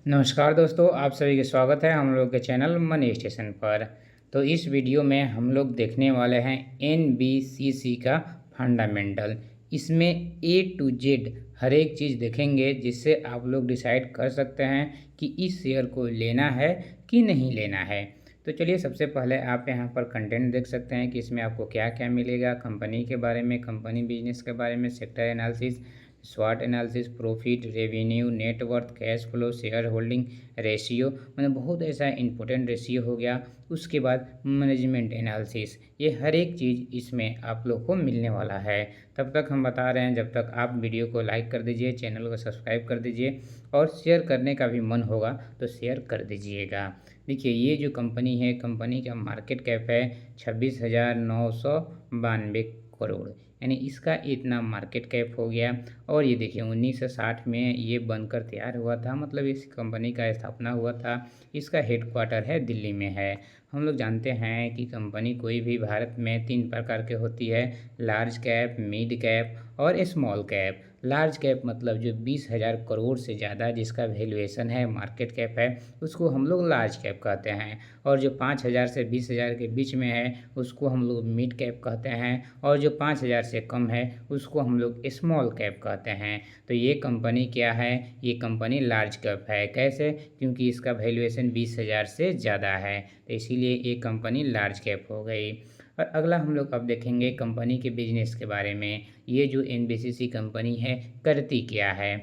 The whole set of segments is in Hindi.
नमस्कार दोस्तों, आप सभी का स्वागत है हम लोग के चैनल मनी स्टेशन पर। तो इस वीडियो में हम लोग देखने वाले हैं एनबीसीसी का फंडामेंटल। इसमें ए टू जेड हर एक चीज़ देखेंगे जिससे आप लोग डिसाइड कर सकते हैं कि इस शेयर को लेना है कि नहीं लेना है। तो चलिए, सबसे पहले आप यहाँ पर कंटेंट देख सकते हैं कि इसमें आपको क्या क्या मिलेगा। कंपनी के बारे में, कंपनी बिजनेस के बारे में, सेक्टर एनालिसिस, स्वॉट analysis, profit, revenue, net worth, cash flow, shareholding ratio, मतलब बहुत ऐसा इंपॉर्टेंट रेशियो हो गया। उसके बाद मैनेजमेंट एनालिसिस, ये हर एक चीज़ इसमें आप लोग को मिलने वाला है। तब तक हम बता रहे हैं, जब तक आप वीडियो को लाइक कर दीजिए, चैनल को सब्सक्राइब कर दीजिए और शेयर करने का भी मन होगा तो शेयर कर दीजिएगा। देखिए, ये जो कंपनी है, कंपनी का मार्केट कैप है 26,992 करोड़, यानी इसका इतना मार्केट कैप हो गया। और ये देखिए 1960 में ये बनकर तैयार हुआ था, मतलब इस कंपनी का स्थापना हुआ था। इसका हेडक्वार्टर है दिल्ली में है। हम लोग जानते हैं कि कंपनी कोई भी भारत में 3 प्रकार के होती है: लार्ज कैप, मिड कैप और स्मॉल कैप। लार्ज कैप मतलब जो 20,000 करोड़ से ज़्यादा जिसका वैल्यूएशन है, मार्केट कैप है, उसको हम लोग लार्ज कैप कहते हैं। और जो 5,000 से 20,000 के बीच में है उसको हम लोग मिड कैप कहते हैं। और जो 5,000 से कम है उसको हम लोग स्मॉल कैप कहते हैं। तो ये कंपनी क्या है? ये कंपनी लार्ज कैप है। कैसे? क्योंकि इसका वैल्यूएशन 20,000 से ज़्यादा है, तो इसीलिए ये कंपनी लार्ज कैप हो गई। और अगला हम लोग अब देखेंगे कंपनी के बिजनेस के बारे में। ये जो एनबीसीसी कंपनी है करती क्या है?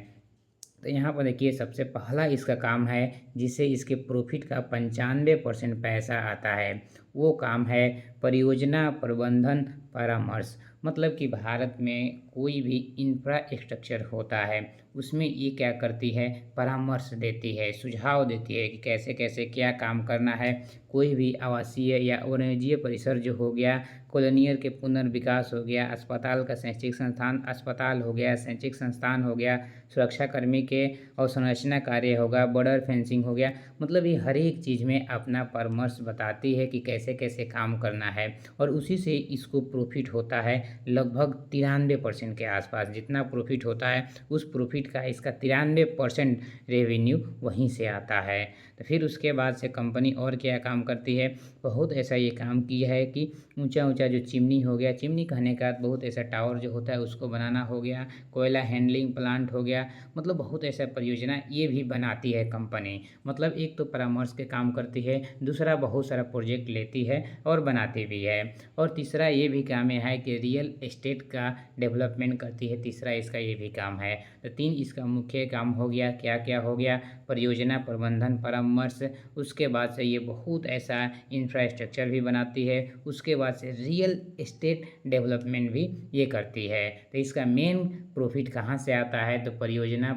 तो यहाँ पर देखिए, सबसे पहला इसका काम है जिससे इसके प्रॉफिट का 95% पैसा आता है, वो काम है परियोजना प्रबंधन परामर्श। मतलब कि भारत में कोई भी इंफ्रास्ट्रक्चर होता है उसमें ये क्या करती है? परामर्श देती है, सुझाव देती है कि कैसे कैसे क्या काम करना है। कोई भी आवासीय या वाणिज्यिक परिसर जो हो गया, कॉलोनियल के पुनर्विकास हो गया, अस्पताल का शैक्षिक संस्थान अस्पताल हो गया, शैक्षिक संस्थान हो गया, सुरक्षाकर्मी के अवसंरचना कार्य होगा, बॉर्डर फेंसिंग हो गया, मतलब ये हर एक चीज़ में अपना परामर्श बताती है कि कैसे कैसे काम करना है। और उसी से इसको प्रॉफिट होता है लगभग 93% के आसपास। जितना प्रॉफिट होता है उस प्रॉफिट का इसका 93% रेवेन्यू वहीं से आता है। तो फिर उसके बाद से कंपनी और क्या काम करती है? बहुत ऐसा ये काम किया है कि ऊंचा ऊंचा जो चिमनी हो गया, चिमनी कहने का बहुत ऐसा टावर जो होता है उसको बनाना हो गया, कोयला हैंडलिंग प्लांट हो गया, मतलब बहुत ऐसा परियोजना ये भी बनाती है कंपनी। मतलब एक तो परामर्श के काम करती है, दूसरा बहुत सारा प्रोजेक्ट लेती है और बनाती भी है, और तीसरा ये भी काम है कि रियल एस्टेट का डेवलपमेंट करती है। तीसरा इसका ये भी काम है। तो 3 इसका मुख्य काम हो गया। क्या क्या हो गया? परियोजना प्रबंधन परामर्श, उसके बाद से ये बहुत ऐसा इंफ्रास्ट्रक्चर भी बनाती है, उसके बाद से रियल एस्टेट डेवलपमेंट भी ये करती है। तो इसका मेन प्रॉफिट कहाँ से आता है? तो परियोजना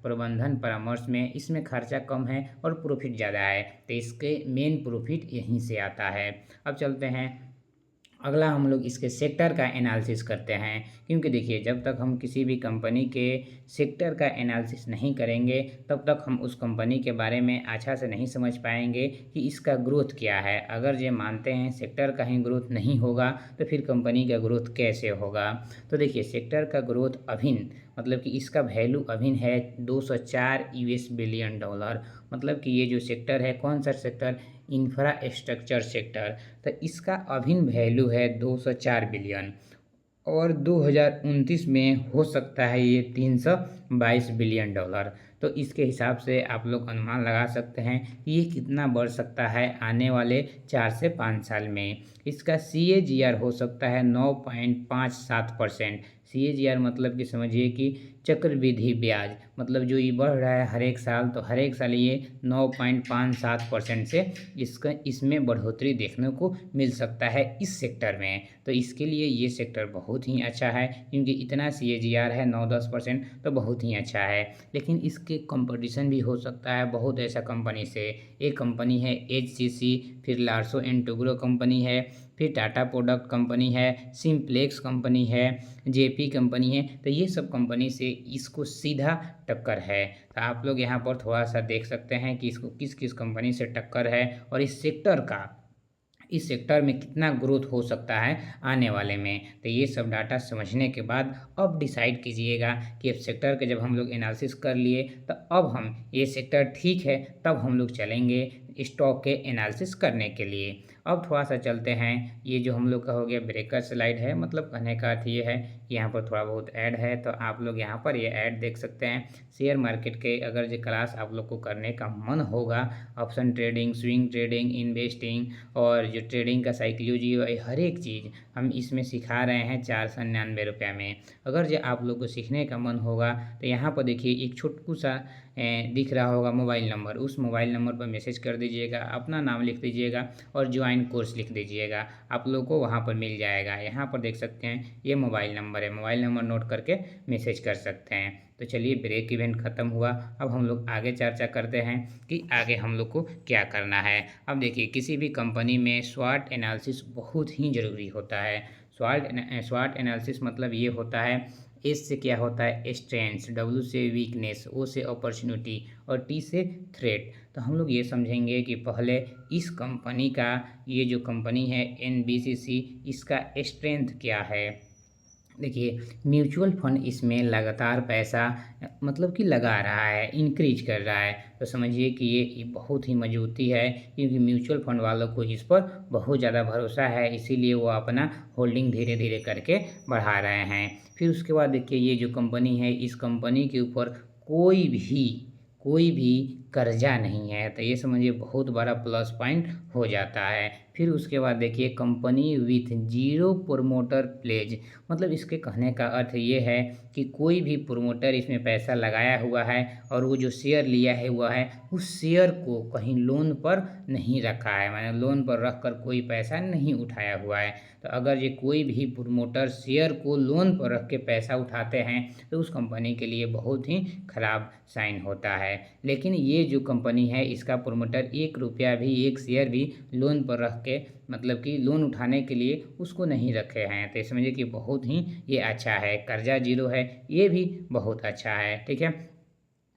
प्रबंधन परामर्श में इसमें खर्चा कम है और प्रॉफिट ज़्यादा है, तो इसके मेन प्रॉफिट यहीं से आता है। अब चलते हैं, अगला हम लोग इसके सेक्टर का एनालिसिस करते हैं। क्योंकि देखिए, जब तक हम किसी भी कंपनी के सेक्टर का एनालिसिस नहीं करेंगे तब तक हम उस कंपनी के बारे में अच्छा से नहीं समझ पाएंगे कि इसका ग्रोथ क्या है। अगर ये मानते हैं सेक्टर का ही ग्रोथ नहीं होगा तो फिर कंपनी का ग्रोथ कैसे होगा? तो देखिए, सेक्टर का ग्रोथ अभिन्न, मतलब कि इसका वैल्यू अभिन्न है 204 यूएस बिलियन डॉलर। मतलब कि ये जो सेक्टर है, कौन सा सेक्टर? Infrastructure sector. तो इसका अभिन्न वैल्यू है 204 बिलियन, और 2029 में हो सकता है ये 322 बिलियन डॉलर। तो इसके हिसाब से आप लोग अनुमान लगा सकते हैं कि ये कितना बढ़ सकता है आने वाले 4 से 5 साल में। इसका CAGR हो सकता है 9.57%। CAGR मतलब कि समझिए कि चक्रवृद्धि ब्याज, मतलब जो ये बढ़ रहा है हर एक साल, तो हर एक साल ये 9.57% से इसमें बढ़ोतरी देखने को मिल सकता है इस सेक्टर में। तो इसके लिए ये सेक्टर बहुत ही अच्छा है, क्योंकि इतना CAGR है 9-10%, तो बहुत ही अच्छा है। लेकिन इसके कंपटीशन भी हो सकता है बहुत ऐसा कंपनी से। एक कंपनी है HCC, फिर लार्सो एंड टोब्रो कंपनी है, फिर टाटा प्रोडक्ट कंपनी है, सिम्प्लेक्स कंपनी है, JP कंपनी है। तो ये सब कंपनी से इसको सीधा टक्कर है। तो आप लोग यहाँ पर थोड़ा सा देख सकते हैं कि इसको किस किस कंपनी से टक्कर है और इस सेक्टर का इस सेक्टर में कितना ग्रोथ हो सकता है आने वाले में। तो ये सब डाटा समझने के बाद अब डिसाइड कीजिएगा कि अब सेक्टर के जब हम लोग एनालिसिस कर लिए तो अब हम ये सेक्टर ठीक है तब हम लोग चलेंगे स्टॉक के एनालिसिस करने के लिए। अब थोड़ा-सा चलते हैं, ये जो हम लोग का हो गया ब्रेकर स्लाइड है, मतलब कहने का अर्थ ये है कि यहाँ पर थोड़ा बहुत ऐड है, तो आप लोग यहाँ पर ये ऐड देख सकते हैं। शेयर मार्केट के अगर जो क्लास आप लोग को करने का मन होगा, option trading, swing trading, investing और जो ट्रेडिंग का साइकोलॉजी है, हर एक चीज़ हम इसमें सिखा रहे हैं 499 में। अगर जो आप लोग को सीखने का मन होगा तो यहाँ पर देखिए एक छोटू-सा दिख रहा होगा मोबाइल नंबर, उस मोबाइल नंबर पर मैसेज कर दीजिएगा, अपना नाम लिख दीजिएगा और ज्वाइन कोर्स लिख दीजिएगा। आप लोग को वहाँ पर मिल जाएगा। यहाँ पर देख सकते हैं ये मोबाइल नंबर है, मोबाइल नंबर नोट करके मैसेज कर सकते हैं। तो चलिए ब्रेक इवेंट ख़त्म हुआ, अब हम लोग आगे चर्चा करते हैं कि आगे हम लोग को क्या करना है। अब देखिए किसी भी कंपनी में स्वॉट एनालिसिस बहुत ही ज़रूरी होता है। स्वॉट एनालिसिस मतलब ये होता है, एस से क्या होता है स्ट्रेंथ्स, डब्ल्यू से वीकनेस, ओ से अपॉर्चुनिटी और टी से थ्रेट। तो हम लोग ये समझेंगे कि पहले इस कंपनी का, ये जो कंपनी है एनबीसीसी, इसका स्ट्रेंथ क्या है। देखिए म्यूचुअल फंड इसमें लगातार पैसा मतलब कि लगा रहा है, इंक्रीज कर रहा है, तो समझिए कि ये बहुत ही मजबूती है, क्योंकि म्यूचुअल फंड वालों को इस पर बहुत ज़्यादा भरोसा है, इसीलिए वो अपना होल्डिंग धीरे धीरे करके बढ़ा रहे हैं। फिर उसके बाद देखिए ये जो कंपनी है, इस कंपनी के ऊपर कोई भी कर्जा नहीं है, तो ये समझिए बहुत बड़ा प्लस पॉइंट हो जाता है। फिर उसके बाद देखिए company with zero promoter pledge, मतलब इसके कहने का अर्थ ये है कि कोई भी प्रोमोटर इसमें पैसा लगाया हुआ है और वो जो शेयर लिया है हुआ है, उस शेयर को कहीं लोन पर नहीं रखा है, माने लोन पर रख कर कोई पैसा नहीं उठाया हुआ है। तो अगर ये कोई भी प्रोमोटर शेयर को लोन पर रख के पैसा उठाते हैं तो उस कंपनी के लिए बहुत ही खराब साइन होता है। लेकिन ये जो कंपनी है इसका प्रोमोटर 1 रुपया भी, 1 शेयर भी लोन पर रख के, मतलब कि लोन उठाने के लिए उसको नहीं रखे हैं, तो समझिए कि बहुत ही ये अच्छा है। कर्जा जीरो है, ये भी बहुत अच्छा है, ठीक है।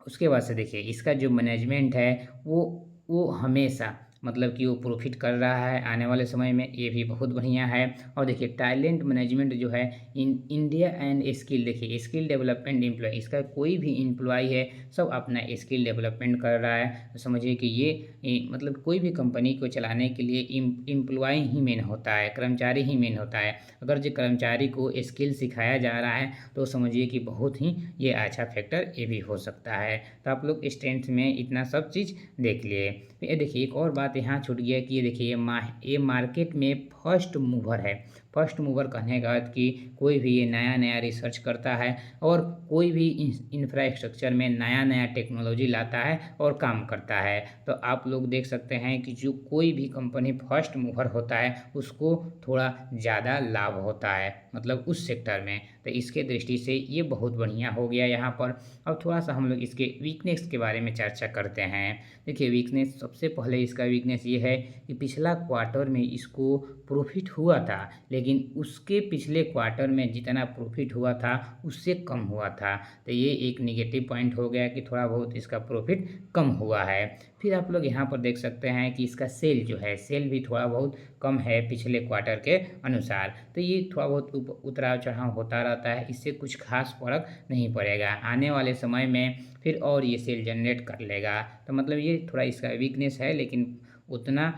उसके बाद से देखिए इसका जो मैनेजमेंट है वो हमेशा मतलब कि वो प्रॉफ़िट कर रहा है आने वाले समय में, ये भी बहुत बढ़िया है। और देखिए टैलेंट मैनेजमेंट जो है इन इंडिया एंड स्किल, देखिए स्किल डेवलपमेंट एम्प्लॉय, इसका कोई भी एम्प्लॉय है सब अपना स्किल डेवलपमेंट कर रहा है। तो समझिए कि ये मतलब कोई भी कंपनी को चलाने के लिए एम्प्लॉय ही मेन होता है, कर्मचारी ही मेन होता है। अगर जो कर्मचारी को स्किल सिखाया जा रहा है तो समझिए कि बहुत ही ये अच्छा फैक्टर ये भी हो सकता है। तो आप लोग स्ट्रेंथ में इतना सब चीज़ देख लिए। ये देखिए एक और बात यहाँ छूट गया कि ये देखिए ये मार्केट में फर्स्ट मूवर है। फर्स्ट मूवर कहने का अर्थ कि कोई भी ये नया नया रिसर्च करता है और कोई भी इंफ्रास्ट्रक्चर में नया नया टेक्नोलॉजी लाता है और काम करता है। तो आप लोग देख सकते हैं कि जो कोई भी कंपनी फर्स्ट मूवर होता है उसको थोड़ा ज़्यादा लाभ होता है, मतलब उस सेक्टर में। तो इसके दृष्टि से ये बहुत बढ़िया हो गया यहाँ पर। अब थोड़ा सा हम लोग इसके वीकनेस के बारे में चर्चा करते हैं। देखिए वीकनेस, सबसे पहले इसका वीकनेस ये है कि पिछला क्वार्टर में इसको प्रॉफिट हुआ था, लेकिन उसके पिछले क्वार्टर में जितना प्रॉफिट हुआ था उससे कम हुआ था। तो ये एक नेगेटिव पॉइंट हो गया कि थोड़ा बहुत इसका प्रॉफिट कम हुआ है। फिर आप लोग यहाँ पर देख सकते हैं कि इसका सेल जो है, सेल भी थोड़ा बहुत कम है पिछले क्वार्टर के अनुसार। तो ये थोड़ा बहुत उतराव चढ़ाव होता रहता है, इससे कुछ खास फर्क नहीं पड़ेगा। आने वाले समय में फिर और ये सेल जनरेट कर लेगा। तो मतलब ये थोड़ा इसका वीकनेस है, लेकिन उतना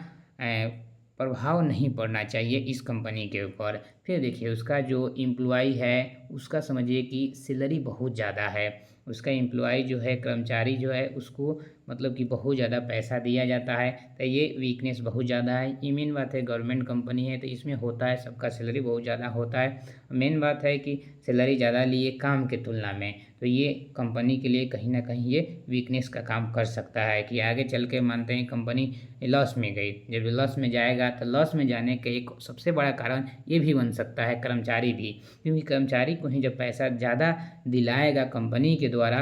प्रभाव नहीं पड़ना चाहिए इस कंपनी के ऊपर। फिर देखिए उसका जो एम्प्लॉई है उसका समझिए कि सैलरी बहुत ज़्यादा है। उसका एम्प्लॉई जो है, कर्मचारी जो है, उसको मतलब कि बहुत ज़्यादा पैसा दिया जाता है। तो ये वीकनेस बहुत ज़्यादा है। ये मेन बात है, गवर्नमेंट कंपनी है तो इसमें होता है सबका सैलरी बहुत ज़्यादा होता है। मेन बात है कि सैलरी ज़्यादा लिए काम के तुलना में, तो ये कंपनी के लिए कहीं ना कहीं ये वीकनेस का काम कर सकता है कि आगे चल के मानते हैं कंपनी लॉस में गई, जब लॉस में जाएगा तो लॉस में जाने का एक सबसे बड़ा कारण ये भी बन सकता है कर्मचारी भी, क्योंकि कर्मचारी को ही जब पैसा ज़्यादा दिलाएगा कंपनी के द्वारा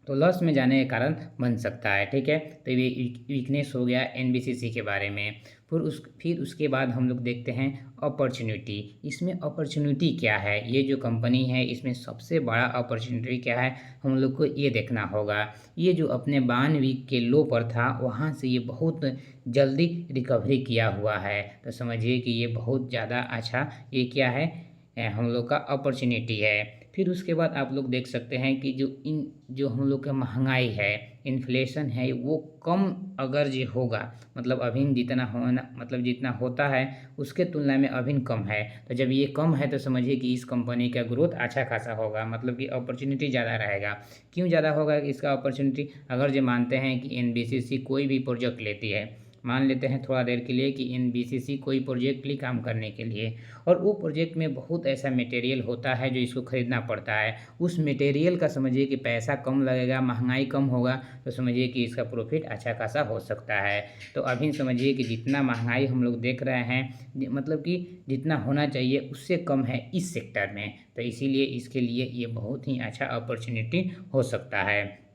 तो लॉस में जाने के कारण बन सकता है, ठीक है। तो ये वीकनेस हो गया एनबीसीसी के बारे में। फिर उसके बाद हम लोग देखते हैं अपॉर्चुनिटी। इसमें अपॉर्चुनिटी क्या है, ये जो कंपनी है इसमें सबसे बड़ा अपॉर्चुनिटी क्या है, हम लोग को ये देखना होगा। ये जो अपने 52 वीक के लो पर था, वहाँ से ये बहुत जल्दी रिकवरी किया हुआ है। तो समझिए कि ये बहुत ज़्यादा अच्छा ये क्या है, हम लोग का अपॉर्चुनिटी है। फिर उसके बाद आप लोग देख सकते हैं कि जो हम लोग का महंगाई है, इन्फ्लेशन है, वो कम अगर जो होगा, मतलब अभी जितना होना, मतलब जितना होता है उसके तुलना में अभी कम है। तो जब ये कम है तो समझिए कि इस कंपनी का ग्रोथ अच्छा खासा होगा, मतलब कि अपॉर्चुनिटी ज़्यादा रहेगा। क्यों ज़्यादा होगा इसका अपॉर्चुनिटी, अगर जो मानते हैं कि एनबीसीसी कोई भी प्रोजेक्ट लेती है, मान लेते हैं थोड़ा देर के लिए कि एनबीसीसी कोई प्रोजेक्ट के लिए काम करने के लिए, और वो प्रोजेक्ट में बहुत ऐसा मटेरियल होता है जो इसको खरीदना पड़ता है। उस मटेरियल का समझिए कि पैसा कम लगेगा, महंगाई कम होगा, तो समझिए कि इसका प्रॉफिट अच्छा खासा हो सकता है। तो अभी समझिए कि जितना महंगाई हम लोग देख रहे हैं, मतलब कि जितना होना चाहिए उससे कम है इस सेक्टर में, तो इसीलिए इसके लिए ये बहुत ही अच्छा अपॉर्चुनिटी हो सकता है।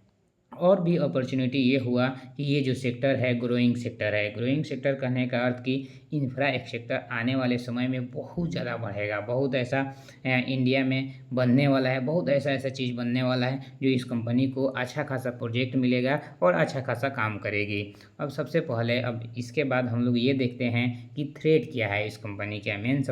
और भी अपॉर्चुनिटी ये हुआ कि ये जो सेक्टर है ग्रोइंग सेक्टर है। ग्रोइंग सेक्टर कहने का अर्थ कि इंफ्रा एक सेक्टर आने वाले समय में बहुत ज़्यादा बढ़ेगा, बहुत ऐसा इंडिया में बनने वाला है, बहुत ऐसा ऐसा चीज़ बनने वाला है जो इस कंपनी को अच्छा खासा प्रोजेक्ट मिलेगा और अच्छा खासा काम करेगी। अब सबसे पहले, अब इसके बाद हम लोग ये देखते हैं कि थ्रेट क्या है इस कंपनी का। मेन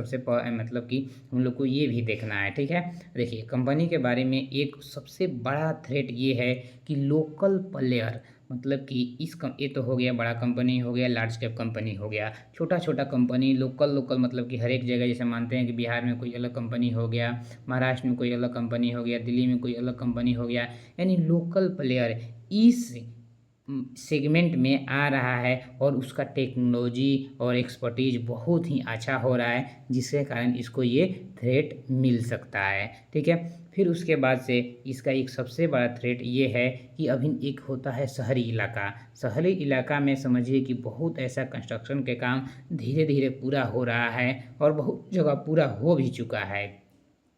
मतलब कि हम लोग को ये भी देखना है, ठीक है। देखिए कंपनी के बारे में एक सबसे बड़ा थ्रेट ये है कि लोकल प्लेयर, मतलब कि ये तो हो गया बड़ा कंपनी हो गया, लार्ज कैप कंपनी हो गया। छोटा छोटा कंपनी लोकल लोकल मतलब कि हर एक जगह, जैसे मानते हैं कि बिहार में कोई अलग कंपनी हो गया, महाराष्ट्र में कोई अलग कंपनी हो गया, दिल्ली में कोई अलग कंपनी हो गया, यानी लोकल प्लेयर इस सेगमेंट में आ रहा है और उसका टेक्नोलॉजी और एक्सपर्टीज बहुत ही अच्छा हो रहा है, जिसके कारण इसको ये थ्रेट मिल सकता है, ठीक है। फिर उसके बाद से इसका एक सबसे बड़ा थ्रेट ये है कि अभी एक होता है शहरी इलाका। शहरी इलाका में समझिए कि बहुत ऐसा कंस्ट्रक्शन के काम धीरे धीरे पूरा हो रहा है और बहुत जगह पूरा हो भी चुका है,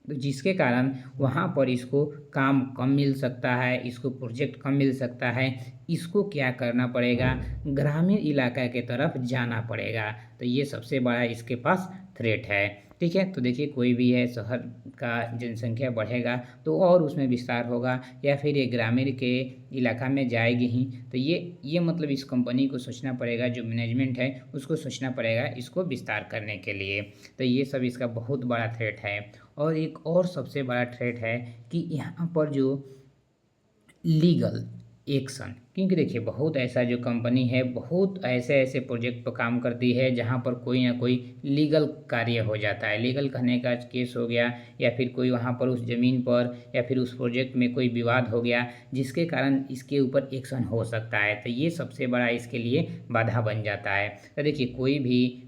तो जिसके कारण वहाँ पर इसको काम कम मिल सकता है, इसको प्रोजेक्ट कम मिल सकता है। इसको क्या करना पड़ेगा, ग्रामीण इलाका के तरफ जाना पड़ेगा। तो ये सबसे बड़ा इसके पास थ्रेट है, ठीक है। तो देखिए कोई भी है, शहर का जनसंख्या बढ़ेगा तो और उसमें विस्तार होगा, या फिर ये ग्रामीण के इलाका में जाएगी ही, तो ये मतलब इस कंपनी को सोचना पड़ेगा, जो मैनेजमेंट है उसको सोचना पड़ेगा इसको विस्तार करने के लिए। तो ये सब इसका बहुत बड़ा थ्रेट है। और एक और सबसे बड़ा थ्रेट है कि यहाँ पर जो लीगल एक्शन, क्योंकि देखिए बहुत ऐसा जो कंपनी है बहुत ऐसे ऐसे प्रोजेक्ट पर काम करती है जहाँ पर कोई ना कोई लीगल कार्य हो जाता है। लीगल कहने का केस हो गया, या फिर कोई वहाँ पर उस ज़मीन पर या फिर उस प्रोजेक्ट में कोई विवाद हो गया, जिसके कारण इसके ऊपर एक्शन हो सकता है। तो ये सबसे बड़ा इसके लिए बाधा बन जाता है। तो देखिए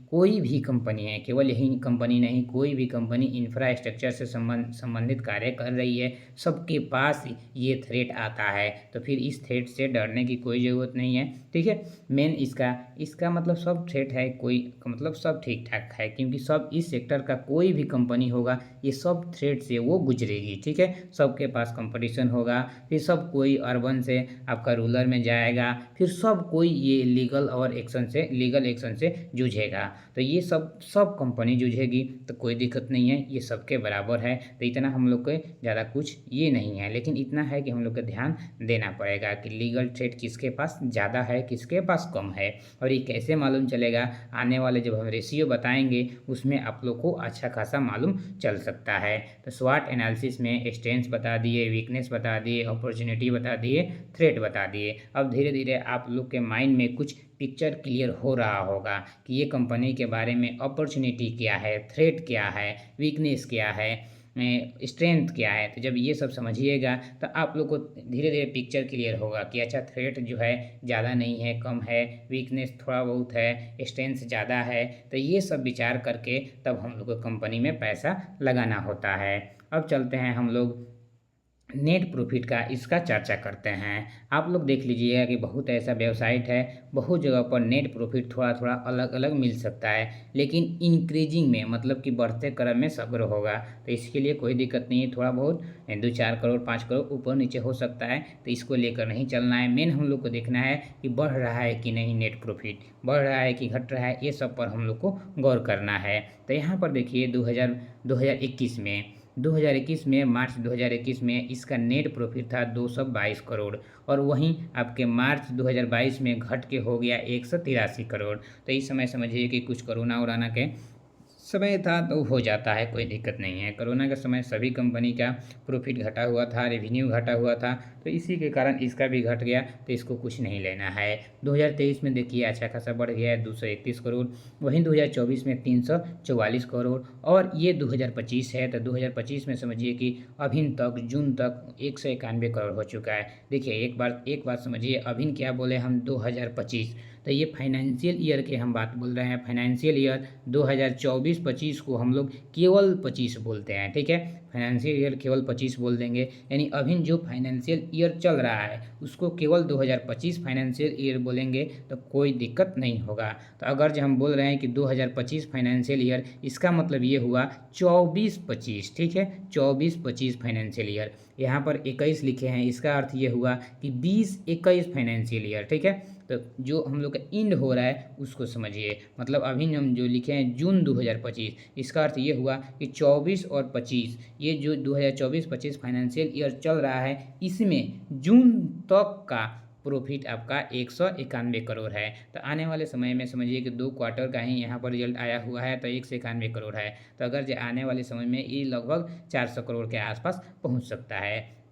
कोई भी कंपनी है, केवल यही कंपनी नहीं, कोई भी कंपनी इंफ्रास्ट्रक्चर से संबंधित कार्य कर रही है, सबके पास ये थ्रेट आता है। तो फिर इस थ्रेट से डरने की कोई ज़रूरत नहीं है, ठीक है। मेन इसका मतलब सब थ्रेट है, कोई मतलब सब ठीक ठाक है, क्योंकि सब इस सेक्टर का कोई भी कंपनी होगा ये सब थ्रेट से वो गुजरेगी, ठीक है। सबके पास कंपटीशन होगा, फिर सब कोई अर्बन से आपका रूरल में जाएगा, फिर सब कोई ये लीगल एक्शन से जूझेगा। तो ये सब कंपनी जूझेगी, तो कोई दिक्कत नहीं है, ये सबके बराबर है। तो इतना हम लोग को ज़्यादा कुछ ये नहीं है, लेकिन इतना है कि हम लोग को ध्यान देना पड़ेगा कि लीगल थ्रेट किसके पास ज़्यादा है, किसके पास कम है। और ये कैसे मालूम चलेगा, आने वाले जब हम रेशियो बताएंगे उसमें आप लोग को अच्छा खासा मालूम चल सकता है। तो स्वॉट एनालिसिस में स्ट्रेंथ बता दिए, वीकनेस बता दिए, अपॉर्चुनिटी बता दिए, थ्रेट बता दिए। अब धीरे धीरे आप लोग के माइंड में कुछ पिक्चर क्लियर हो रहा होगा कि ये कंपनी के बारे में अपॉर्चुनिटी क्या है, थ्रेट क्या है, वीकनेस क्या है, स्ट्रेंथ क्या है। तो जब ये सब समझिएगा तो आप लोग को धीरे धीरे पिक्चर क्लियर होगा कि अच्छा थ्रेट जो है ज़्यादा नहीं है, कम है, वीकनेस थोड़ा बहुत है, स्ट्रेंथ ज़्यादा है। तो ये सब विचार करके तब हम लोग को कंपनी में पैसा लगाना होता है। अब चलते हैं हम लोग नेट प्रॉफ़िट का इसका चर्चा करते हैं। आप लोग देख लीजिएगा कि बहुत ऐसा वेबसाइट है, बहुत जगह पर नेट प्रॉफ़िट थोड़ा-थोड़ा अलग-अलग मिल सकता है, लेकिन इंक्रीज़िंग में मतलब कि बढ़ते क्रम में सब्र होगा। तो इसके लिए कोई दिक्कत नहीं है, थोड़ा बहुत 2-4 करोड़, 5 करोड़ ऊपर-नीचे हो सकता है, तो इसको लेकर नहीं चलना है। मेन हम लोग को देखना है कि बढ़ रहा है कि नहीं नेट प्रॉफ़िट, बढ़ रहा है कि घट रहा है, ये सब पर हम लोग को गौर करना है। तो यहाँ पर देखिए 2021 में 2021 में मार्च 2021 में इसका नेट प्रॉफ़िट था 222 करोड़ और वहीं आपके मार्च 2022 में घट के हो गया 183 करोड़। तो इस समय समझिए कि कुछ कोरोना-वोरोना के समय था तो हो जाता है, कोई दिक्कत नहीं है। कोरोना के समय सभी कंपनी का प्रॉफ़िट घटा हुआ था, रेवेन्यू घटा हुआ था, तो इसी के कारण इसका भी घट गया, तो इसको कुछ नहीं लेना है। 2023 में देखिए अच्छा खासा बढ़ गया है 231 करोड़, वहीं 2024 में 344 करोड़ और ये 2025 है, तो 2025 में समझिए कि अभी तक जून तक 191 करोड़ हो चुका है। देखिए एक बात समझिए, अभी क्या बोले हम 2025, तो ये फाइनेंशियल ईयर के हम बात बोल रहे हैं। फाइनेंशियल ईयर 2024-25 को हम लोग केवल 25 बोलते हैं, ठीक है? फाइनेंशियल ईयर केवल 25 बोल देंगे, यानी अभी जो फाइनेंशियल ईयर चल रहा है उसको केवल 2025 फाइनेंशियल ईयर बोलेंगे तो कोई दिक्कत नहीं होगा। तो अगर जो हम बोल रहे हैं कि 2025 फाइनेंशियल ईयर, इसका मतलब ये हुआ 24-25, ठीक है? 24-25 फाइनेंशियल ईयर, यहाँ पर 21 लिखे हैं, इसका अर्थ ये हुआ कि 20-21 फाइनेंशियल ईयर, ठीक है? तो जो हम लोग का एंड हो रहा है उसको समझिए, मतलब अभी हम जो लिखे हैं जून 2025, इसका अर्थ ये हुआ कि 24 और 25, ये जो 2024-25 फाइनेंशियल ईयर चल रहा है, इसमें जून तक का प्रॉफिट आपका 191 करोड़ है। तो आने वाले समय में समझिए कि 2 क्वार्टर का ही यहाँ पर रिजल्ट आया हुआ है, तो 191 करोड़ है। तो अगर जो आने वाले समय में ये लगभग 400 करोड़ के आसपास पहुँच सकता है।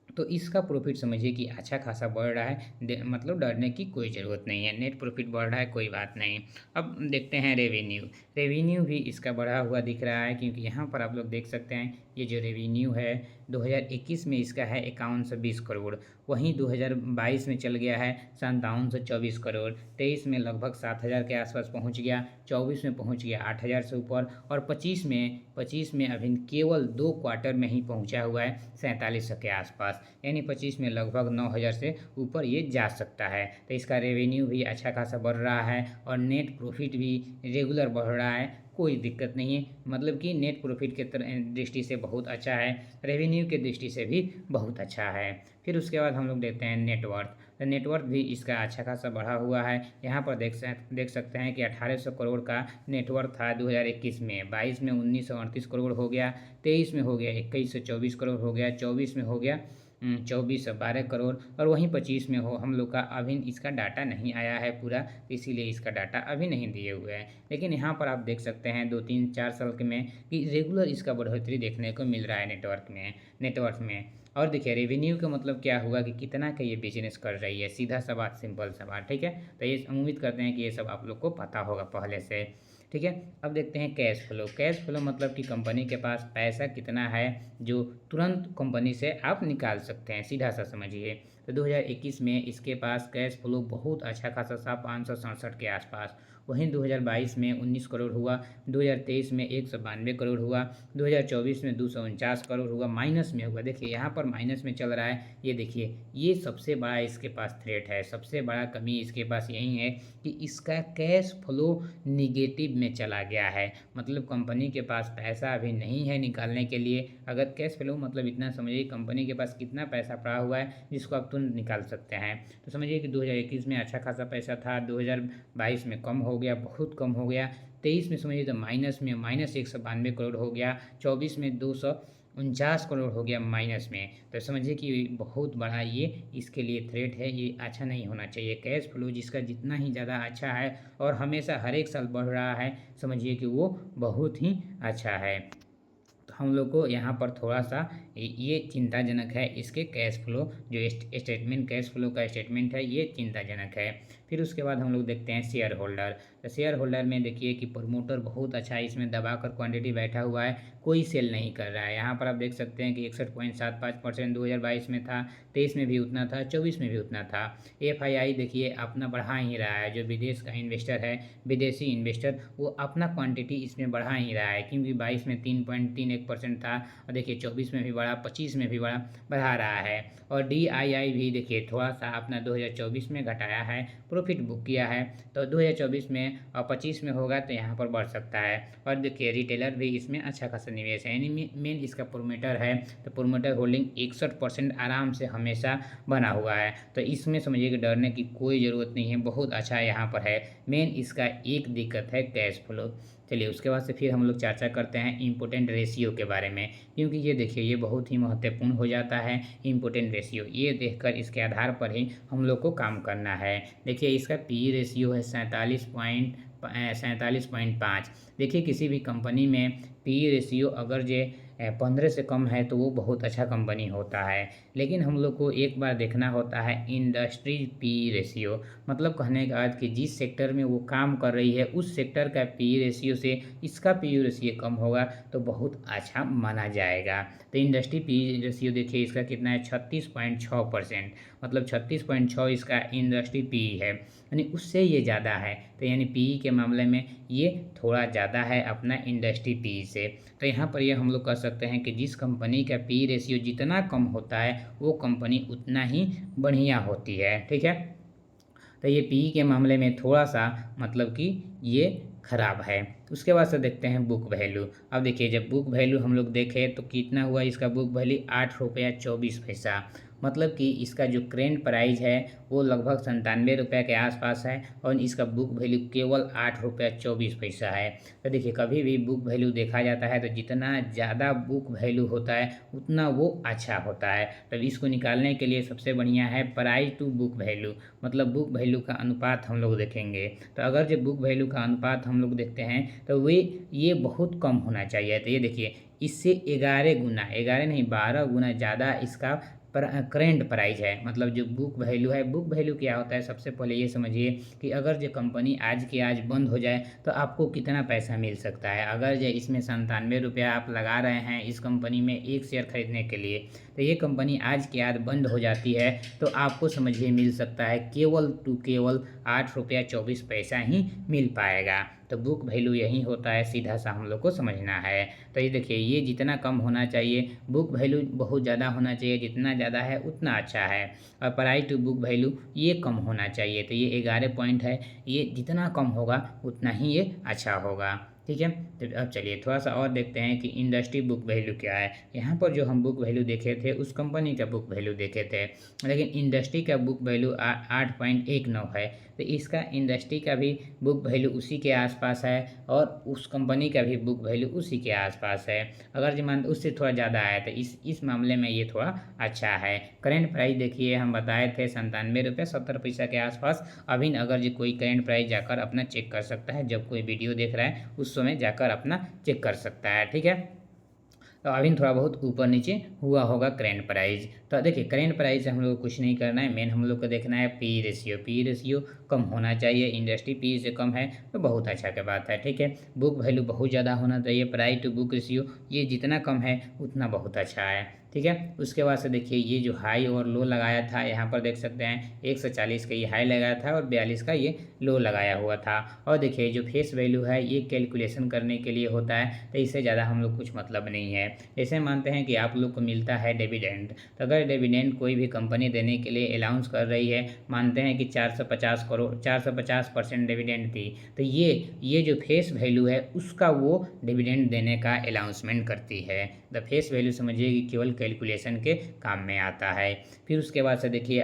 तो इसका प्रॉफिट समझिए कि अच्छा खासा बढ़ रहा है, मतलब डरने की कोई ज़रूरत नहीं है। नेट प्रॉफिट बढ़ रहा है, कोई बात नहीं। अब देखते हैं रेवेन्यू। रेवेन्यू भी इसका बढ़ा हुआ दिख रहा है, क्योंकि यहाँ पर आप लोग देख सकते हैं ये जो रेवेन्यू है 2021 में इसका है 5120 करोड़, वहीं 2022 में चल गया है 5724 करोड़, 23 में लगभग 7000 के आसपास पहुँच गया, 24 में पहुँच गया 8000 से ऊपर और 25 में अभी केवल 2 क्वार्टर में ही पहुँचा हुआ है 4700 के आसपास, यानी 25 में लगभग 9000 से ऊपर ये जा सकता है। तो इसका रेवेन्यू भी अच्छा खासा बढ़ रहा है और नेट प्रॉफिट भी रेगुलर बढ़ रहा है, कोई दिक्कत नहीं है। मतलब कि नेट प्रॉफिट के दृष्टि से बहुत अच्छा है, रेवेन्यू के दृष्टि से भी बहुत अच्छा है। फिर उसके बाद हम लोग देखते हैं नेटवर्थ। तो नेटवर्थ भी इसका अच्छा खासा बढ़ा हुआ है। यहाँ पर देख सकते हैं कि 1800 करोड़ का नेटवर्थ था 2021 में, 22 में 1938 करोड़ हो गया, 23 में हो गया 2124 करोड़ हो गया, 24 में हो गया 2412 करोड़ और वहीं 25 में हो हम लोग का अभी इसका डाटा नहीं आया है पूरा, इसीलिए इसका डाटा अभी नहीं दिए हुए हैं। लेकिन यहाँ पर आप देख सकते हैं 2-3-4 साल के में कि रेगुलर इसका बढ़ोतरी देखने को मिल रहा है नेटवर्क में। और देखिए रेवेन्यू का मतलब क्या हुआ कि कितना का ये बिजनेस कर रही है, सीधा सा बात, सिंपल सा बात, ठीक है? तो ये उम्मीद करते हैं कि ये सब आप लोग को पता होगा पहले से, ठीक है? अब देखते हैं कैश फ्लो। कैश फ्लो मतलब कि कंपनी के पास पैसा कितना है जो तुरंत कंपनी से आप निकाल सकते हैं, सीधा सा समझिए। तो 2021 में इसके पास कैश फ्लो बहुत अच्छा खासा था 567 के आसपास, वहीं 2022 में 19 करोड़ हुआ, 2023 में 192 करोड़ हुआ, 2024 में 249 करोड़ हुआ, माइनस में हुआ। देखिए यहाँ पर माइनस में चल रहा है, ये देखिए ये सबसे बड़ा इसके पास थ्रेट है, सबसे बड़ा कमी इसके पास यही है कि इसका कैश फ्लो निगेटिव में चला गया है। मतलब कंपनी के पास पैसा अभी नहीं है निकालने के लिए। अगर कैश फ्लो मतलब इतना समझिए कंपनी के पास कितना पैसा पड़ा हुआ है जिसको आप तुरंत निकाल सकते हैं। तो समझिए कि 2021 में अच्छा खासा पैसा था, 2022 में कम हो गया, बहुत कम हो गया, 23 में समझिए तो माइनस में -192 करोड़ हो गया, 24 में 249 करोड़ हो गया माइनस में। तो समझिए कि बहुत बड़ा ये इसके लिए थ्रेट है, ये अच्छा नहीं होना चाहिए। कैश फ्लो जिसका जितना ही ज़्यादा अच्छा है और हमेशा हर एक साल बढ़ रहा है, समझिए कि वो बहुत ही अच्छा है। तो हम लोग को यहाँ पर थोड़ा-सा ये चिंताजनक है, इसके कैश फ्लो जो स्टेटमेंट कैश फ्लो का स्टेटमेंट है, ये चिंताजनक है। फिर उसके बाद हम लोग देखते हैं शेयर होल्डर। तो शेयर होल्डर में देखिए कि प्रमोटर बहुत अच्छा इसमें दबाकर क्वांटिटी बैठा हुआ है, कोई सेल नहीं कर रहा है। यहाँ पर आप देख सकते हैं कि 61.75% 2022 में था, 23 में भी उतना था, 24 में भी उतना था। FII देखिए अपना बढ़ा ही रहा है, जो विदेश का इन्वेस्टर है, विदेशी इन्वेस्टर, वो अपना क्वांटिटी इसमें बढ़ा ही रहा है, क्योंकि 22 में 3.31% था और देखिए 24 में भी बढ़ा, 25 में भी बढ़ा रहा है। और DII भी देखिए थोड़ा सा अपना 2024 में घटाया है, प्रॉफिट बुक किया है, तो 2024 में और 25 में होगा तो यहाँ पर बढ़ सकता है। और देखिए रिटेलर भी इसमें अच्छा खासा निवेश है, यानी मेन इसका प्रोमोटर है, तो प्रोमोटर होल्डिंग 61% आराम से हमेशा बना हुआ है। तो इसमें समझिए कि डरने की कोई ज़रूरत नहीं है, बहुत अच्छा यहाँ पर है। मेन इसका एक दिक्कत है कैश फ्लो। चलिए उसके बाद से फिर हम लोग चर्चा करते हैं इम्पोर्टेंट रेशियो के बारे में, क्योंकि ये देखिए ये बहुत ही महत्वपूर्ण हो जाता है इम्पोर्टेंट रेशियो। ये देखकर इसके आधार पर ही हम लोग को काम करना है। देखिए इसका PE रेशियो है 47.5। देखिए किसी भी कंपनी में PE रेशियो अगर जे 15 से कम है तो वो बहुत अच्छा कंपनी होता है। लेकिन हम लोग को एक बार देखना होता है इंडस्ट्री PE रेशियो, मतलब कहने का अर्थ कि जिस सेक्टर में वो काम कर रही है उस सेक्टर का PE रेशियो से इसका PE रेशियो कम होगा तो बहुत अच्छा माना जाएगा। तो इंडस्ट्री PE रेशियो देखिए इसका कितना है 36.6%, मतलब 36.6 इसका इंडस्ट्री PE है, यानी उससे ये ज़्यादा है। तो यानी PE के मामले में ये थोड़ा ज़्यादा है अपना इंडस्ट्री PE से। तो यहाँ पर ये हम लोग कह सकते हैं कि जिस कंपनी का PE रेशियो जितना कम होता है वो कंपनी उतना ही बढ़िया होती है, ठीक है। तो ये PE के मामले में थोड़ा सा मतलब कि ये खराब है। उसके बाद से देखते हैं बुक वैल्यू। अब देखिए जब बुक वैल्यू हम लोग देखें तो कितना हुआ इसका बुक वैल्यू 8 रुपया 24 पैसा, मतलब कि इसका जो करेंट प्राइस है वो लगभग 97 रुपये के आसपास है और इसका बुक वैल्यू केवल 8 रुपया 24 पैसा है। तो देखिए कभी भी बुक वैल्यू देखा जाता है तो जितना ज़्यादा बुक वैल्यू होता है उतना वो अच्छा होता है। तो इसको निकालने के लिए सबसे बढ़िया है प्राइस टू बुक वैल्यू, मतलब बुक वैल्यू का अनुपात हम लोग देखेंगे। तो अगर जो बुक वैल्यू का अनुपात हम लोग देखते हैं तो ये बहुत कम होना चाहिए। तो ये देखिए इससे 11 गुना, 11 नहीं 12 गुना ज़्यादा इसका करेंट प्राइस है। मतलब जो बुक वैल्यू है, बुक वैल्यू क्या होता है सबसे पहले ये समझिए कि अगर जो कंपनी आज की आज बंद हो जाए तो आपको कितना पैसा मिल सकता है। अगर जो इसमें 97 रुपया आप लगा रहे हैं इस कंपनी में एक शेयर खरीदने के लिए, तो ये कंपनी आज की आज बंद हो जाती है तो आपको समझिए मिल सकता है केवल 8 रुपया 24 पैसा ही मिल पाएगा। तो बुक वैल्यू यही होता है, सीधा सा हम लोग को समझना है। तो ये देखिए ये जितना कम होना चाहिए, बुक वैल्यू बहुत ज़्यादा होना चाहिए, जितना ज़्यादा है उतना अच्छा है। और प्राइस टू बुक वैल्यू ये कम होना चाहिए। तो ये 11 पॉइंट है, ये जितना कम होगा उतना ही ये अच्छा होगा, ठीक है। तो अब चलिए थोड़ा सा और देखते हैं कि इंडस्ट्री बुक वैल्यू क्या है। यहाँ पर जो हम बुक वैल्यू देखे थे उस कंपनी का बुक वैल्यू देखे थे, लेकिन इंडस्ट्री का बुक वैल्यू 8.19 है। तो इसका इंडस्ट्री का भी बुक वैल्यू उसी के आसपास है और उस कंपनी का भी बुक वैल्यू उसी के आसपास है। अगर जो मान उससे थोड़ा ज़्यादा है तो इस मामले में ये थोड़ा अच्छा है। करेंट प्राइस देखिए हम बताए थे 97 रुपये 70 पैसा के आसपास। अभी अगर जो कोई करेंट प्राइस जाकर अपना चेक कर सकता है, जब कोई वीडियो देख रहा है उस समय जाकर अपना चेक कर सकता है, ठीक है। तो अभी थोड़ा बहुत ऊपर नीचे हुआ होगा करेंट प्राइस। तो देखिए करेंट प्राइस से हम लोग को कुछ नहीं करना है, मेन हम लोग को देखना है PE रेशियो। PE रेशियो कम होना चाहिए, इंडस्ट्री PE से कम है तो बहुत अच्छा की बात है, ठीक है। बुक वैल्यू बहुत ज़्यादा होना चाहिए, प्राइस टू बुक रेशियो ये जितना कम है उतना बहुत अच्छा है, ठीक है। उसके बाद से देखिए ये जो हाई और लो लगाया था, यहाँ पर देख सकते हैं 140 का ये हाई लगाया था और 42 का ये लो लगाया हुआ था। और देखिए जो फेस वैल्यू है ये कैलकुलेशन करने के लिए होता है, तो इससे ज़्यादा हम लोग कुछ मतलब नहीं है। जैसे मानते हैं कि आप लोग को मिलता है डिविडेंड, तो अगर डिविडेंड कोई भी कंपनी देने के लिए अलाउंस कर रही है, मानते हैं कि 450% डिविडेंड दी, तो ये जो फेस वैल्यू है उसका वो डिविडेंड देने का अलाउंसमेंट करती है। द फेस वैल्यू समझिए कि केवल कैलकुलेशन के काम में आता है। फिर उसके बाद से देखिए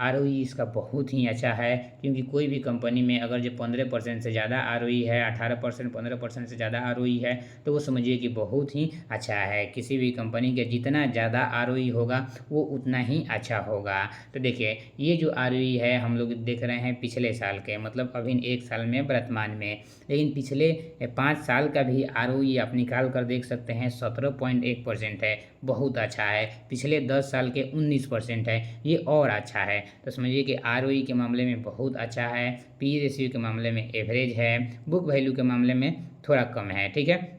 ROE इसका बहुत ही अच्छा है, क्योंकि कोई भी कंपनी में अगर जो 15% से ज़्यादा ROE है, 18% 15% से ज़्यादा ROE है तो वो समझिए कि बहुत ही अच्छा है। किसी भी कंपनी के जितना ज़्यादा ROE होगा वो उतना ही अच्छा होगा। तो देखिए ये जो ROE है हम लोग देख रहे हैं पिछले साल के, मतलब अभी 1 साल में वर्तमान में, लेकिन पिछले 5 साल का भी ROE आप निकाल कर देख सकते हैं 17.1% है, बहुत बहुत अच्छा है, पिछले 10 साल के 19% है, ये और अच्छा है। तो समझिए कि आरओई के मामले में बहुत अच्छा है, पी रेशियो के मामले में एवरेज है, बुक वैल्यू के मामले में थोड़ा कम है, ठीक है।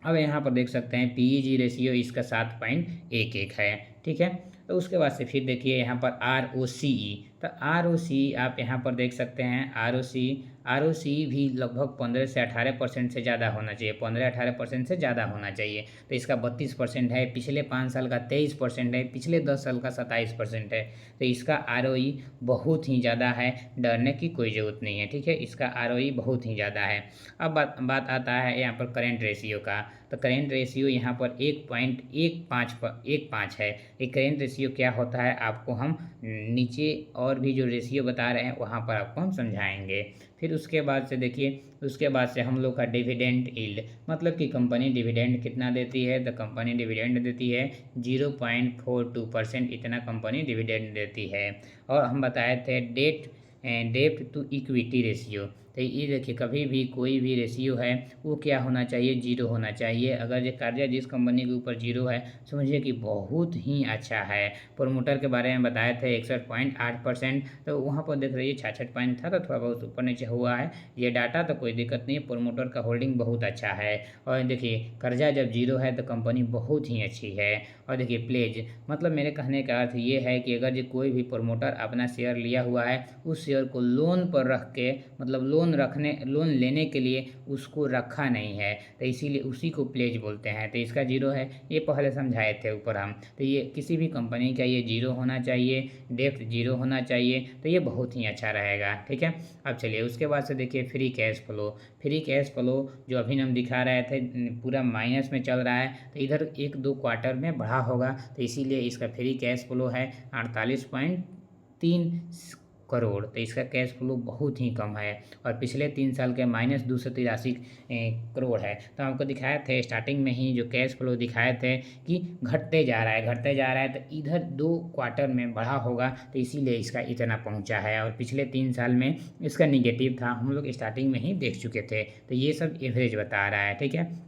अब यहाँ पर देख सकते हैं पीईजी रेशियो इसका 7.11 है, ठीक है। तो उसके बाद से फिर देखिए यहाँ पर आरओसीई, तो आरओसीई आप यहाँ पर देख सकते हैं आरओसीई भी लगभग 15 से 18% से ज़्यादा होना चाहिए, 15-18% से ज़्यादा होना चाहिए। तो इसका 32% है, पिछले 5 साल का 23% है, पिछले 10 साल का 27% है। तो इसका आरओई बहुत ही ज़्यादा है, डरने की कोई ज़रूरत नहीं है, ठीक है। इसका आरओई बहुत ही ज़्यादा है। अब बात आता है यहाँ पर करेंट रेशियो का। तो करेंट रेशियो यहाँ पर 1.15 है। ये करेंट रेशियो क्या होता है आपको हम नीचे और भी जो रेशियो बता रहे हैं वहाँ पर आपको हम समझाएंगे। फिर उसके बाद से देखिए, उसके बाद से हम लोग का डिविडेंड यील्ड, मतलब कि कंपनी डिविडेंड कितना देती है। तो कंपनी डिविडेंड देती है 0.42%, इतना कंपनी डिविडेंड देती है। और हम बताए थे डेट टू इक्विटी रेशियो। तो ये देखिए कभी भी कोई भी रेशियो है वो क्या होना चाहिए, 0 होना चाहिए। अगर ये कर्जा जिस कंपनी के ऊपर 0 है समझिए कि बहुत ही अच्छा है। प्रोमोटर के बारे में बताए थे 61.8%, तो वहाँ पर देख रही है 66 पॉइंट था, तो थोड़ा बहुत ऊपर नीचे हुआ है ये डाटा, तो कोई दिक्कत नहीं है। प्रोमोटर का होल्डिंग बहुत अच्छा है। और देखिए कर्जा जब 0 है तो कंपनी बहुत ही अच्छी है। और देखिए प्लेज, मतलब मेरे कहने का अर्थ ये है कि अगर जो कोई भी प्रोमोटर अपना शेयर लिया हुआ है उस शेयर को लोन पर रख के, मतलब लोन लेने के लिए उसको रखा नहीं है, तो इसीलिए उसी को प्लेज बोलते हैं। तो इसका 0 है, ये पहले समझाए थे ऊपर हम। तो ये किसी भी कंपनी का ये 0 होना चाहिए, डेप्थ 0 होना चाहिए, तो ये बहुत ही अच्छा रहेगा, ठीक है। अब चलिए उसके बाद से देखिए फ्री कैश फ्लो जो अभी हम दिखा रहे थे पूरा माइनस में चल रहा है, तो इधर 1-2 क्वार्टर में बढ़ा होगा, तो इसीलिए इसका फ्री कैश फ्लो है 48.3 करोड़। तो इसका कैश फ्लो बहुत ही कम है और पिछले 3 साल के -283 करोड़ है। तो हमको दिखाए थे स्टार्टिंग में ही जो कैश फ्लो दिखाए थे कि घटते जा रहा है, तो इधर 2 क्वार्टर में बढ़ा होगा, तो इसीलिए इसका इतना पहुंचा है। और पिछले 3 साल में इसका निगेटिव था, हम लोग स्टार्टिंग में ही देख चुके थे। तो ये सब एवरेज बता रहा है, ठीक है।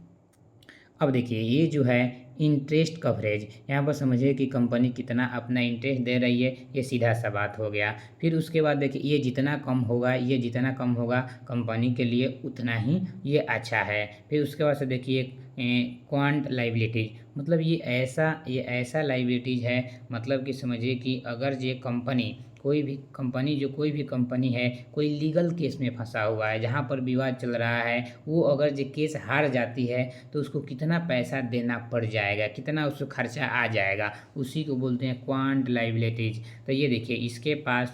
अब देखिए ये जो है इंटरेस्ट कवरेज, यहाँ पर समझिए कि कंपनी कितना अपना इंटरेस्ट दे रही है, ये सीधा सा बात हो गया। फिर उसके बाद देखिए ये जितना कम होगा कंपनी के लिए उतना ही ये अच्छा है। फिर उसके बाद से देखिए क्वांट लाइबिलिटीज, मतलब ये ऐसा लाइबिलिटीज है, मतलब कि समझिए कि अगर ये कोई भी कंपनी है, कोई लीगल केस में फंसा हुआ है जहाँ पर विवाद चल रहा है, वो अगर ये केस हार जाती है तो उसको कितना पैसा देना पड़ जाएगा, कितना उसको खर्चा आ जाएगा, उसी को बोलते हैं क्वांट लाइबिलिटीज। तो ये देखिए इसके पास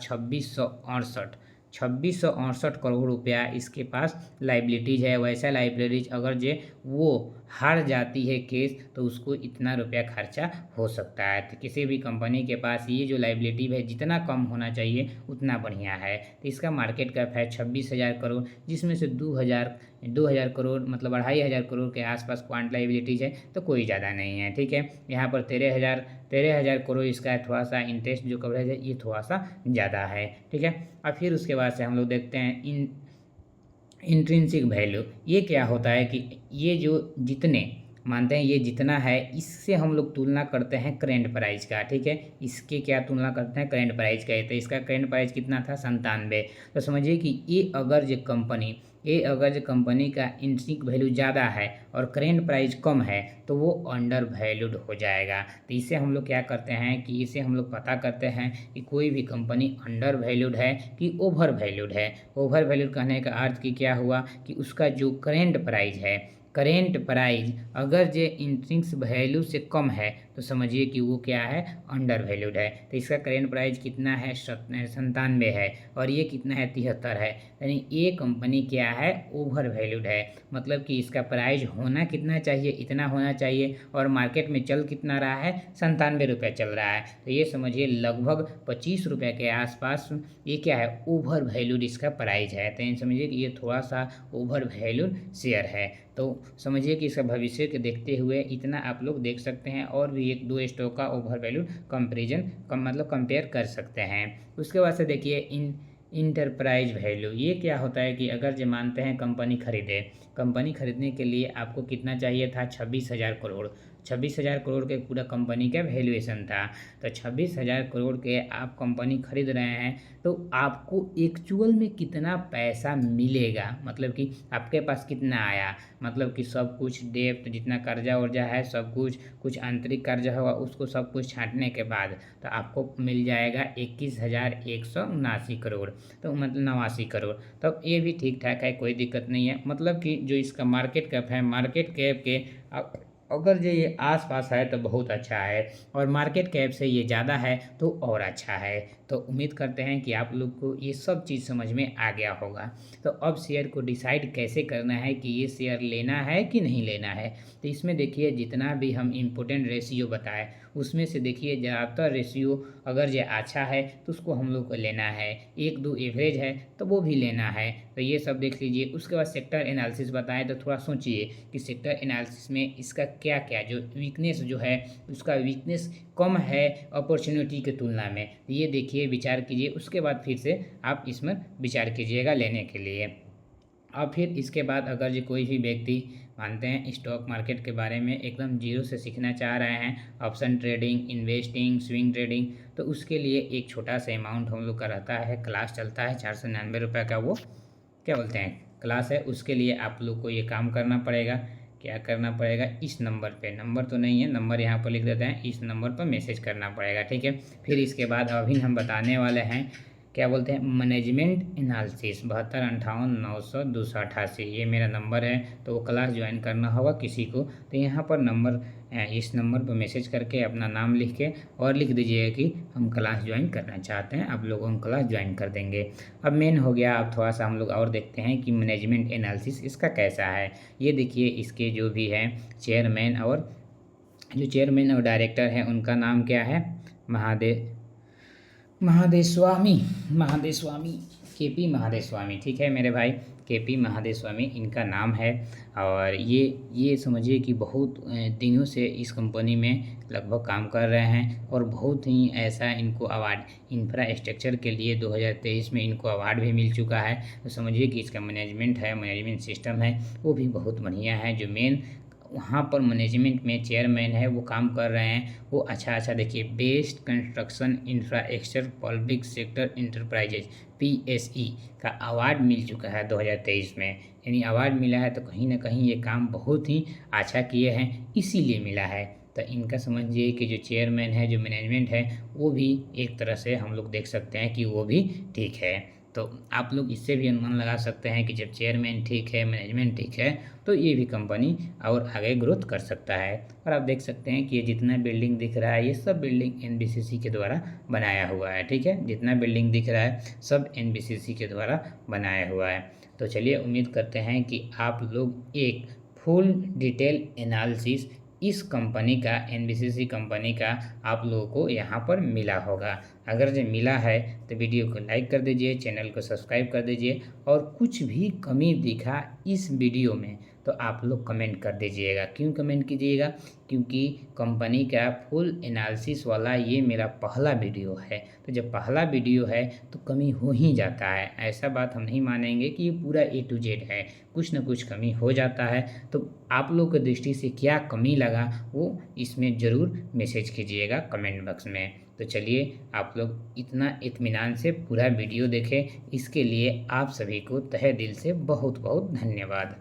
2668 करोड़ रुपया इसके पास लाइबिलिटीज है। वैसा लाइबिलिटीज अगर जे वो हार जाती है केस तो उसको इतना रुपया खर्चा हो सकता है। तो किसी भी कंपनी के पास ये जो लाइबिलिटी है जितना कम होना चाहिए उतना बढ़िया है। तो इसका मार्केट कैप है 26,000 करोड़, जिसमें से 2,000 करोड़ मतलब 2,500 करोड़ के आसपास क्वांट लाइबिलिटीज है, तो कोई ज़्यादा नहीं है, ठीक है। यहाँ पर 13,000 करोड़ इसका है, थोड़ा सा इंटरेस्ट जो कवरेज है ये थोड़ा सा ज़्यादा है, ठीक है। और फिर उसके बाद से हम लोग देखते हैं इंट्रिंसिक वैल्यू। ये क्या होता है कि ये जो जितने मानते हैं ये जितना है इससे हम लोग तुलना करते हैं करेंट प्राइस का, ठीक है। इसके क्या तुलना करते हैं, करेंट प्राइस का। तो इसका करेंट प्राइस कितना था, 97। तो समझिए कि ये अगर जो कंपनी का इंट्रिंसिक वैल्यू ज़्यादा है और करेंट प्राइस कम है तो वो अंडर वैल्यूड हो जाएगा। तो इससे हम लोग क्या करते हैं कि इसे हम लोग पता करते हैं कि कोई भी कंपनी अंडर वैल्यूड है कि ओवर वैल्यूड है। ओवर वैल्यूड कहने का अर्थ कि क्या हुआ कि उसका जो करेंट प्राइस अगर जे इंट्रिंसिक वैल्यू से कम है तो समझिए कि वो क्या है, अंडर वैल्यूड है। तो इसका करेंट प्राइस कितना है, 97 है, और ये कितना है, 73 है। यानी ये कंपनी क्या है, ओवर वैल्यूड है। मतलब कि इसका प्राइस होना कितना चाहिए, इतना होना चाहिए, और मार्केट में चल कितना रहा है, 97 रुपये चल रहा है। तो ये समझिए लगभग 25 रुपये के आसपास ये क्या है, ओवर वैल्यूड इसका प्राइस है। तो ये समझिए कि ये थोड़ा सा ओवर वैल्यूड शेयर है। तो समझिए कि इसका भविष्य के देखते हुए इतना आप लोग देख सकते हैं, और भी 1-2 स्टॉक का ओवर वैल्यू मतलब कंपेयर कर सकते हैं। उसके बाद से देखिए इंटरप्राइज वैल्यू, ये क्या होता है कि अगर जो मानते हैं कंपनी खरीदने के लिए आपको कितना चाहिए था, 26,000 करोड़। 26,000 करोड़ के पूरा कंपनी का वैल्यूएशन था। तो 26,000 करोड़ के आप कंपनी खरीद रहे हैं, तो आपको एक्चुअल में कितना पैसा मिलेगा, मतलब कि आपके पास कितना आया, मतलब कि सब कुछ डेब्ट जितना कर्जा वर्जा है सब कुछ आंतरिक कर्जा होगा उसको सब कुछ छाँटने के बाद तो आपको मिल जाएगा 21,179 करोड़, तो मतलब 89 करोड़। तो ये भी ठीक ठाक है, कोई दिक्कत नहीं है। मतलब कि जो इसका मार्केट कैप है, मार्केट कैप के अगर जो ये आस-पास है तो बहुत अच्छा है, और मार्केट कैप से ये ज़्यादा है तो और अच्छा है। तो उम्मीद करते हैं कि आप लोग को ये सब चीज़ समझ में आ गया होगा। तो अब शेयर को डिसाइड कैसे करना है कि ये शेयर लेना है कि नहीं लेना है। तो इसमें देखिए जितना भी हम इम्पोर्टेंट रेशियो बताए उसमें से देखिए ज़्यादातर रेशियो अगर ये अच्छा है तो उसको हम लोग को लेना है, 1-2 एवरेज है तो वो भी लेना है। तो ये सब देख लीजिए। उसके बाद सेक्टर एनालिसिस बताएँ तो थोड़ा सोचिए कि सेक्टर एनालिसिस में इसका क्या-क्या जो वीकनेस जो है उसका वीकनेस कम है अपॉर्चुनिटी की तुलना में। ये देखिए, विचार कीजिए, उसके बाद फिर से आप इसमें विचार कीजिएगा लेने के लिए। और फिर इसके बाद अगर जो कोई भी व्यक्ति मानते हैं स्टॉक मार्केट के बारे में एकदम जीरो से सीखना चाह रहे हैं, option trading, investing, swing trading, तो उसके लिए एक छोटा सा अमाउंट हम लोग का रहता है, क्लास चलता है 499 रुपये का, वो क्या बोलते हैं क्लास है। उसके लिए आप लोग को ये काम करना पड़ेगा। क्या करना पड़ेगा, इस नंबर पे, नंबर तो नहीं है, नंबर यहाँ पर लिख देते हैं, इस नंबर पर मैसेज करना पड़ेगा, ठीक है। फिर इसके बाद अभी हम बताने वाले हैं क्या बोलते हैं मैनेजमेंट एनालिसिस 7258 900 288, ये मेरा नंबर है। तो वो क्लास ज्वाइन करना होगा किसी को तो यहाँ पर नंबर इस नंबर पर मैसेज करके अपना नाम लिख के और लिख दीजिएगा कि हम क्लास ज्वाइन करना चाहते हैं, आप लोगों हम क्लास ज्वाइन कर देंगे। अब मेन हो गया, अब थोड़ा सा हम लोग और देखते हैं कि मैनेजमेंट एनालिसिस इसका कैसा है। ये देखिए, इसके जो भी हैं चेयरमैन और डायरेक्टर हैं उनका नाम क्या है, महादेस्वामी केपी महादेस्वामी, ठीक है मेरे भाई, केपी महादेस्वामी इनका नाम है। और ये समझिए कि बहुत दिनों से इस कंपनी में लगभग काम कर रहे हैं और बहुत ही ऐसा इनको अवार्ड इंफ्रास्ट्रक्चर के लिए 2023 में इनको अवार्ड भी मिल चुका है। तो समझिए कि इसका मैनेजमेंट सिस्टम है वो भी बहुत बढ़िया है। जो मेन वहाँ पर मैनेजमेंट में चेयरमैन है वो काम कर रहे हैं वो अच्छा देखिए, best construction infrastructure public sector enterprises PSE का अवार्ड मिल चुका है 2023 में। यानी अवार्ड मिला है तो कहीं ना कहीं ये काम बहुत ही अच्छा किए हैं, इसीलिए मिला है। तो इनका समझिए कि जो चेयरमैन है, जो मैनेजमेंट है, वो भी एक तरह से हम लोग देख सकते हैं कि वो भी ठीक है। तो आप लोग इससे भी अनुमान लगा सकते हैं कि जब चेयरमैन ठीक है, मैनेजमेंट ठीक है, तो ये भी कंपनी और आगे ग्रोथ कर सकता है। और आप देख सकते हैं कि ये जितना बिल्डिंग दिख रहा है ये सब बिल्डिंग NBCC के द्वारा बनाया हुआ है, ठीक है। जितना बिल्डिंग दिख रहा है सब NBCC के द्वारा बनाया हुआ है। तो चलिए, उम्मीद करते हैं कि आप लोग एक फुल डिटेल एनालिसिस इस कंपनी का, NBCC कंपनी का आप लोगों को यहाँ पर मिला होगा। अगर जो मिला है तो वीडियो को लाइक कर दीजिए, चैनल को सब्सक्राइब कर दीजिए, और कुछ भी कमी दिखा इस वीडियो में तो आप लोग कमेंट कर दीजिएगा। क्यों कमेंट कीजिएगा, क्योंकि कंपनी का फुल एनालिसिस वाला ये मेरा पहला वीडियो है। तो जब पहला वीडियो है तो कमी हो ही जाता है, ऐसा बात हम नहीं मानेंगे कि ये पूरा A to Z है, कुछ ना कुछ कमी हो जाता है। तो आप लोग की दृष्टि से क्या कमी लगा वो इसमें ज़रूर मैसेज कीजिएगा कमेंट बॉक्स में। तो चलिए, आप लोग इतना इत्मीनान से पूरा वीडियो देखें, इसके लिए आप सभी को तहे दिल से बहुत बहुत धन्यवाद।